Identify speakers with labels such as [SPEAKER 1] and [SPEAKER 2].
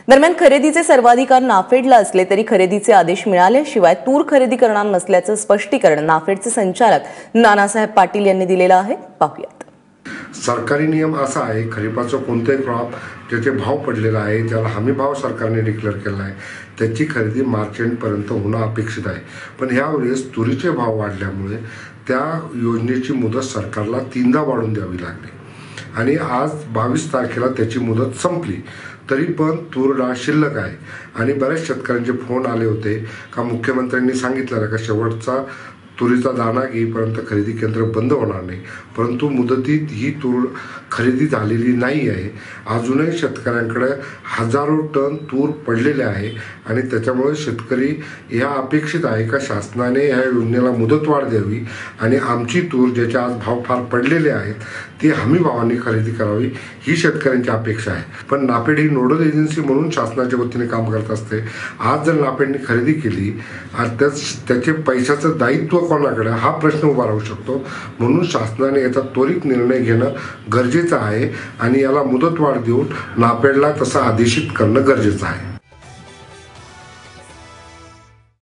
[SPEAKER 1] दरम्यान खरेदीचे सर्वाधिकार नाफेडला असले तरी खरेदीचे आदेश मिळाल्याशिवाय तूर खरेदी करणार नसल्याचं स्पष्टीकरण नाफेडचे संचालक नानासाहेब पाटील यांनी दिलेलं आहे. पाहूयात.
[SPEAKER 2] सरकारी नियम असा आहे, खरीपाचं कोणतेही क्रॉप ज्याचे भाव पडलेला आहे, ज्याला हमी भाव सरकारने डिक्लेअर केला आहे, त्याची खरेदी मार्च एंडपर्यंत होणं अपेक्षित आहे. पण ह्यावेळेस तुरीचे भाव वाढल्यामुळे त्या योजनेची मुदत सरकारला 3दा वाढवून द्यावी लागली आणि आज 22 तारखेला त्याची मुदत संपली. तरी पण तूर डाळ शिल्लक आहे आणि बऱ्याच शेतकऱ्यांचे फोन आले होते का मुख्यमंत्र्यांनी सांगितलं का शेवटचा तुरीचा दाणा घेईपर्यंत खरेदी केंद्र बंद होणार नाही. परंतु मुदतीत ही तूर खरेदी झालेली नाही आहे. अजूनही शेतकऱ्यांकडे हजारो टन तूर पडलेले आहे आणि त्याच्यामुळे शेतकरी ह्या अपेक्षित आहे का शासनाने ह्या योजनेला मुदतवाढ द्यावी आणि आमची तूर ज्याचे आज भाव फार पडलेले आहेत ती हमी भावाने खरेदी करावी ही शेतकऱ्यांची अपेक्षा आहे. पण नाफेड ही नोडल एजन्सी म्हणून शासनाच्या वतीने काम करत असते. आज जर नाफेडने खरेदी केली त्याचे पैशाचं दायित्व कोणाकडे हा प्रश्न उभा राहू शकतो. म्हणून शासनाने याचा त्वरित निर्णय घेणं गरजेचं आहे आणि याला मुदतवाढ देऊन नाफेडला तसं आदेशित करणं गरजेचं आहे.